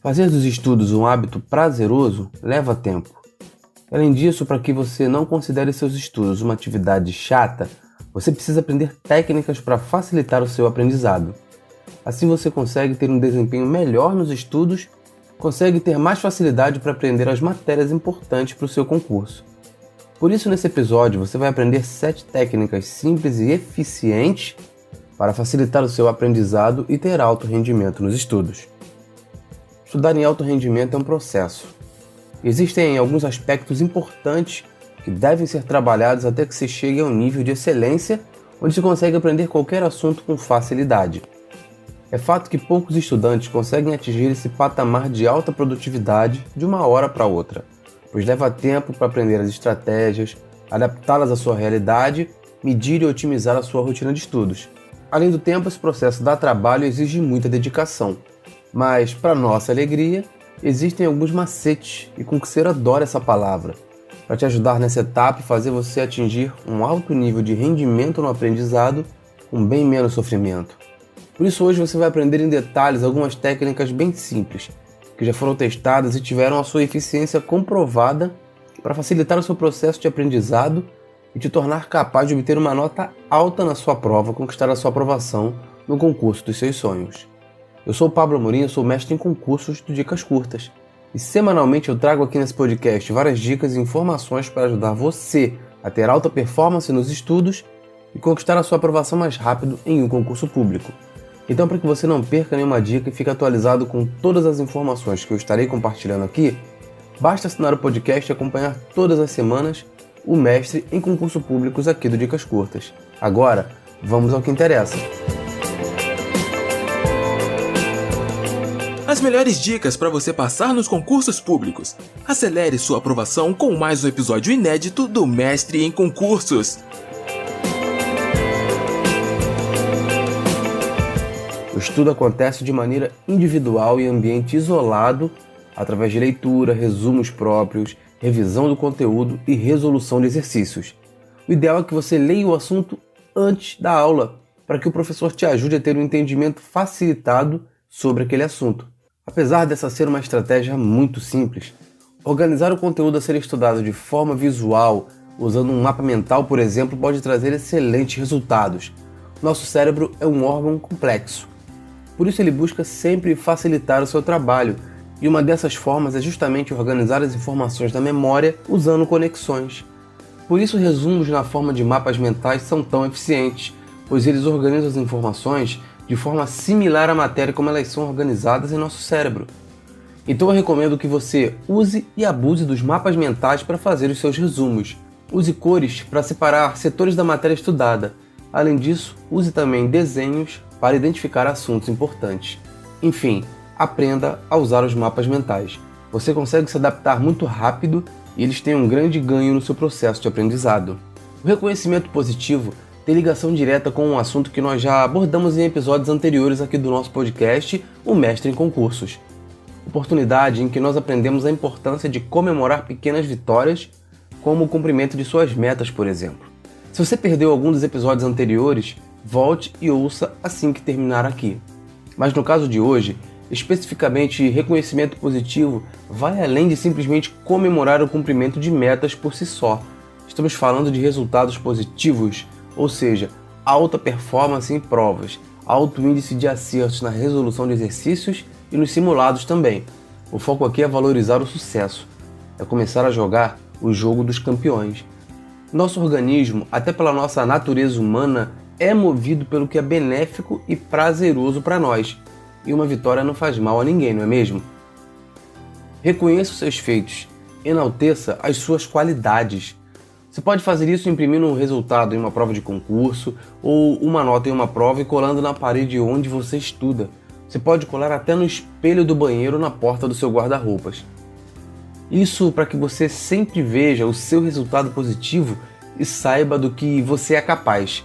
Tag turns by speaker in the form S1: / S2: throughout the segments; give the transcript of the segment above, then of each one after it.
S1: Fazer dos estudos um hábito prazeroso leva tempo. Além disso, para que você não considere seus estudos uma atividade chata, você precisa aprender técnicas para facilitar o seu aprendizado. Assim você consegue ter um desempenho melhor nos estudos, consegue ter mais facilidade para aprender as matérias importantes para o seu concurso. Por isso, nesse episódio, você vai aprender 7 técnicas simples e eficientes para facilitar o seu aprendizado e ter alto rendimento nos estudos. Estudar em alto rendimento é um processo. Existem alguns aspectos importantes que devem ser trabalhados até que se chegue a um nível de excelência onde se consegue aprender qualquer assunto com facilidade. É fato que poucos estudantes conseguem atingir esse patamar de alta produtividade de uma hora para outra, pois leva tempo para aprender as estratégias, adaptá-las à sua realidade, medir e otimizar a sua rotina de estudos. Além do tempo, esse processo dá trabalho e exige muita dedicação. Mas, para nossa alegria, existem alguns macetes, e Concurseiro adora essa palavra, para te ajudar nessa etapa e fazer você atingir um alto nível de rendimento no aprendizado com bem menos sofrimento. Por isso hoje você vai aprender em detalhes algumas técnicas bem simples, que já foram testadas e tiveram a sua eficiência comprovada para facilitar o seu processo de aprendizado e te tornar capaz de obter uma nota alta na sua prova, conquistar a sua aprovação no concurso dos seus sonhos. Eu sou o Pablo Amorim, sou mestre em concursos do Dicas Curtas. E semanalmente eu trago aqui nesse podcast várias dicas e informações para ajudar você a ter alta performance nos estudos e conquistar a sua aprovação mais rápido em um concurso público. Então, para que você não perca nenhuma dica e fique atualizado com todas as informações que eu estarei compartilhando aqui, basta assinar o podcast e acompanhar todas as semanas o mestre em concursos públicos aqui do Dicas Curtas. Agora, vamos ao que interessa.
S2: As melhores dicas para você passar nos concursos públicos. Acelere sua aprovação com mais um episódio inédito do Mestre em Concursos.
S1: O estudo acontece de maneira individual e em ambiente isolado, através de leitura, resumos próprios, revisão do conteúdo e resolução de exercícios. O ideal é que você leia o assunto antes da aula, para que o professor te ajude a ter um entendimento facilitado sobre aquele assunto. Apesar dessa ser uma estratégia muito simples, organizar o conteúdo a ser estudado de forma visual, usando um mapa mental, por exemplo, pode trazer excelentes resultados. Nosso cérebro é um órgão complexo. Por isso ele busca sempre facilitar o seu trabalho, e uma dessas formas é justamente organizar as informações da memória usando conexões. Por isso resumos na forma de mapas mentais são tão eficientes, pois eles organizam as informações de forma similar à matéria como elas são organizadas em nosso cérebro. Então eu recomendo que você use e abuse dos mapas mentais para fazer os seus resumos. Use cores para separar setores da matéria estudada. Além disso, use também desenhos para identificar assuntos importantes. Enfim, aprenda a usar os mapas mentais. Você consegue se adaptar muito rápido e eles têm um grande ganho no seu processo de aprendizado. O reconhecimento positivo tem ligação direta com um assunto que nós já abordamos em episódios anteriores aqui do nosso podcast, o Mestre em Concursos. Oportunidade em que nós aprendemos a importância de comemorar pequenas vitórias, como o cumprimento de suas metas, por exemplo. Se você perdeu algum dos episódios anteriores, volte e ouça assim que terminar aqui. Mas no caso de hoje, especificamente reconhecimento positivo vai além de simplesmente comemorar o cumprimento de metas por si só. Estamos falando de resultados positivos, ou seja, alta performance em provas, alto índice de acertos na resolução de exercícios e nos simulados também. O foco aqui é valorizar o sucesso, é começar a jogar o jogo dos campeões. Nosso organismo, até pela nossa natureza humana, é movido pelo que é benéfico e prazeroso para nós. E uma vitória não faz mal a ninguém, não é mesmo? Reconheça os seus feitos, enalteça as suas qualidades. Você pode fazer isso imprimindo um resultado em uma prova de concurso ou uma nota em uma prova e colando na parede onde você estuda. Você pode colar até no espelho do banheiro ou na porta do seu guarda-roupas. Isso para que você sempre veja o seu resultado positivo e saiba do que você é capaz.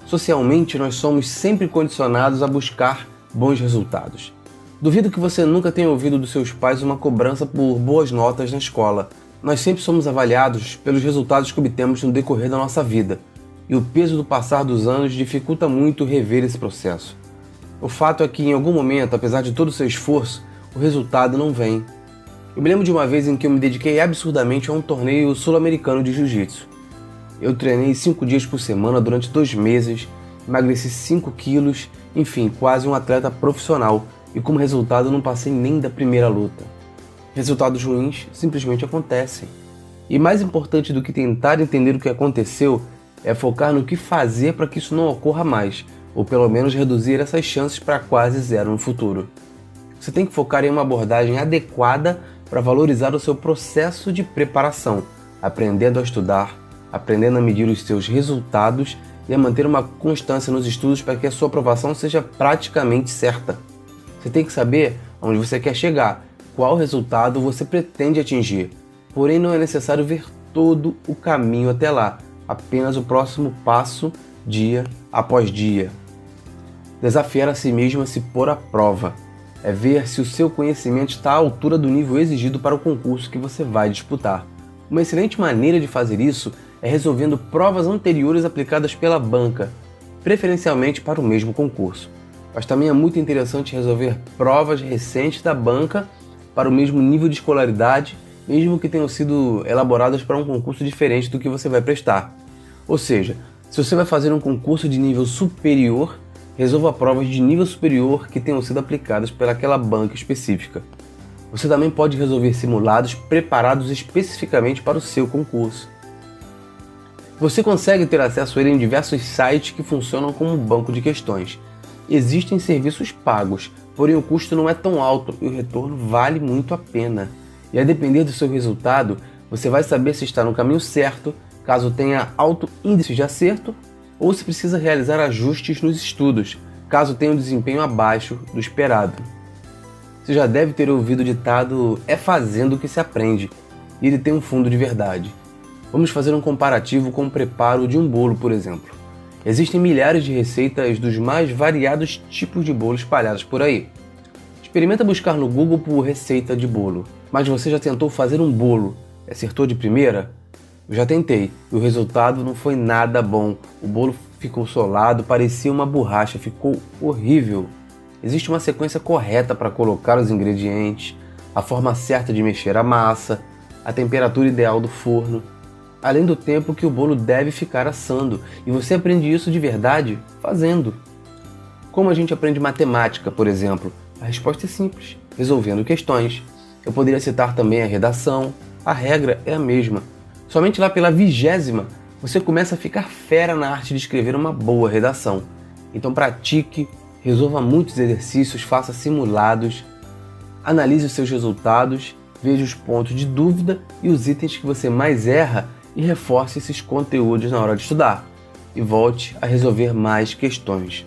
S1: Socialmente, nós somos sempre condicionados a buscar bons resultados. Duvido que você nunca tenha ouvido dos seus pais uma cobrança por boas notas na escola. Nós sempre somos avaliados pelos resultados que obtemos no decorrer da nossa vida, e o peso do passar dos anos dificulta muito rever esse processo. O fato é que, em algum momento, apesar de todo o seu esforço, o resultado não vem. Eu me lembro de uma vez em que eu me dediquei absurdamente a um torneio sul-americano de jiu-jitsu. Eu treinei 5 dias por semana durante 2 meses, emagreci 5 quilos, enfim, quase um atleta profissional, e como resultado eu não passei nem da primeira luta. Resultados ruins simplesmente acontecem. E mais importante do que tentar entender o que aconteceu é focar no que fazer para que isso não ocorra mais, ou pelo menos reduzir essas chances para quase zero no futuro. Você tem que focar em uma abordagem adequada para valorizar o seu processo de preparação, aprendendo a estudar, aprendendo a medir os seus resultados e a manter uma constância nos estudos para que a sua aprovação seja praticamente certa. Você tem que saber onde você quer chegar, qual resultado você pretende atingir, porém não é necessário ver todo o caminho até lá, apenas o próximo passo, dia após dia. Desafiar a si mesmo a se pôr à prova, é ver se o seu conhecimento está à altura do nível exigido para o concurso que você vai disputar. Uma excelente maneira de fazer isso é resolvendo provas anteriores aplicadas pela banca, preferencialmente para o mesmo concurso. Mas também é muito interessante resolver provas recentes da banca para o mesmo nível de escolaridade, mesmo que tenham sido elaboradas para um concurso diferente do que você vai prestar. Ou seja, se você vai fazer um concurso de nível superior, resolva provas de nível superior que tenham sido aplicadas pelaquela banca específica. Você também pode resolver simulados preparados especificamente para o seu concurso. Você consegue ter acesso a ele em diversos sites que funcionam como um banco de questões. Existem serviços pagos, porém o custo não é tão alto e o retorno vale muito a pena. E a depender do seu resultado, você vai saber se está no caminho certo, caso tenha alto índice de acerto, ou se precisa realizar ajustes nos estudos, caso tenha um desempenho abaixo do esperado. Você já deve ter ouvido o ditado "é fazendo que se aprende", e ele tem um fundo de verdade. Vamos fazer um comparativo com o preparo de um bolo, por exemplo. Existem milhares de receitas dos mais variados tipos de bolo espalhados por aí. Experimenta buscar no Google por receita de bolo. Mas você já tentou fazer um bolo? Acertou de primeira? Eu já tentei, e o resultado não foi nada bom. O bolo ficou solado, parecia uma borracha, ficou horrível. Existe uma sequência correta para colocar os ingredientes, a forma certa de mexer a massa, a temperatura ideal do forno, além do tempo que o bolo deve ficar assando, e você aprende isso de verdade fazendo. Como a gente aprende matemática, por exemplo, a resposta é simples, resolvendo questões. Eu poderia citar também a redação, a regra é a mesma. Somente lá pela 20ª, você começa a ficar fera na arte de escrever uma boa redação. Então pratique, resolva muitos exercícios, faça simulados, analise os seus resultados, veja os pontos de dúvida e os itens que você mais erra e reforce esses conteúdos na hora de estudar. E volte a resolver mais questões.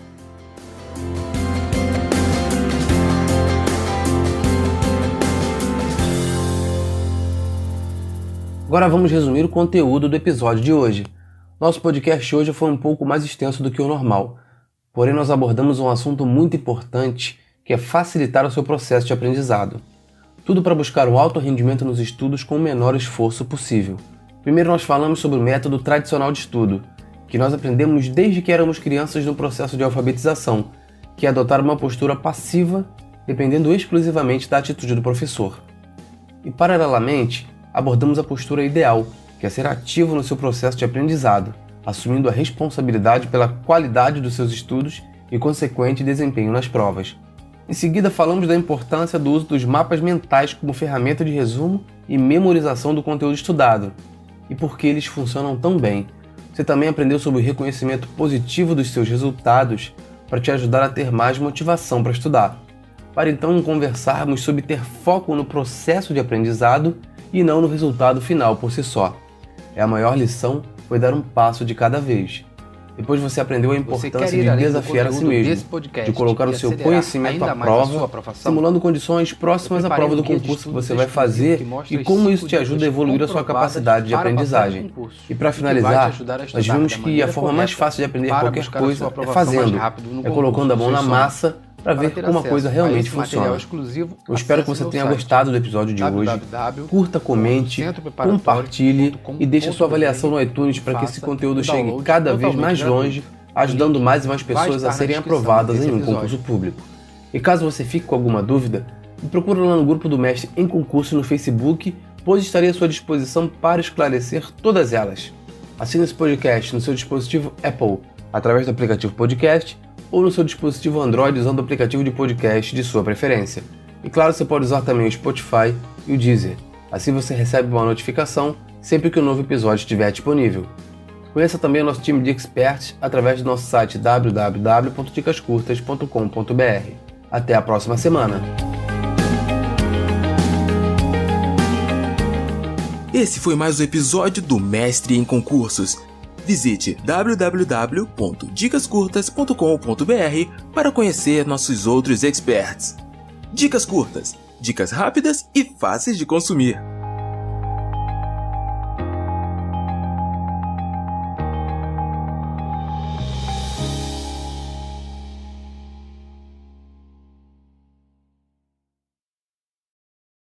S1: Agora vamos resumir o conteúdo do episódio de hoje. Nosso podcast hoje foi um pouco mais extenso do que o normal, porém nós abordamos um assunto muito importante que é facilitar o seu processo de aprendizado. Tudo para buscar um alto rendimento nos estudos com o menor esforço possível. Primeiro nós falamos sobre o método tradicional de estudo, que nós aprendemos desde que éramos crianças no processo de alfabetização, que é adotar uma postura passiva, dependendo exclusivamente da atitude do professor. E paralelamente, abordamos a postura ideal, que é ser ativo no seu processo de aprendizado, assumindo a responsabilidade pela qualidade dos seus estudos e consequente desempenho nas provas. Em seguida, falamos da importância do uso dos mapas mentais como ferramenta de resumo e memorização do conteúdo estudado, e por que eles funcionam tão bem. Você também aprendeu sobre o reconhecimento positivo dos seus resultados para te ajudar a ter mais motivação para estudar. Para então conversarmos sobre ter foco no processo de aprendizado e não no resultado final por si só. A maior lição foi dar um passo de cada vez. Depois você aprendeu a importância de desafiar a si mesmo, de colocar o seu conhecimento à prova, simulando condições próximas à prova do concurso que você vai fazer e como isso te ajuda a evoluir a sua capacidade de aprendizagem. E para finalizar, nós vimos que a forma mais fácil de aprender qualquer coisa é fazendo, é colocando a mão na massa para ver como a coisa realmente funciona. Eu espero que você tenha gostado do episódio de hoje. Curta, comente, compartilhe e deixe a sua avaliação no iTunes para que esse conteúdo chegue cada vez mais longe, ajudando mais e mais pessoas a serem aprovadas em um concurso público. E caso você fique com alguma dúvida, Me procura lá no grupo do Mestre em Concurso no Facebook, pois estarei à sua disposição para esclarecer todas elas. Assine esse podcast no seu dispositivo Apple, através do aplicativo Podcast, ou no seu dispositivo Android usando o aplicativo de podcast de sua preferência. E claro, você pode usar também o Spotify e o Deezer. Assim você recebe uma notificação sempre que um novo episódio estiver disponível. Conheça também o nosso time de experts através do nosso site www.dicascurtas.com.br. Até a próxima semana!
S2: Esse foi mais um episódio do Mestre em Concursos. Visite www.dicascurtas.com.br para conhecer nossos outros experts. Dicas curtas, dicas rápidas e fáceis de consumir.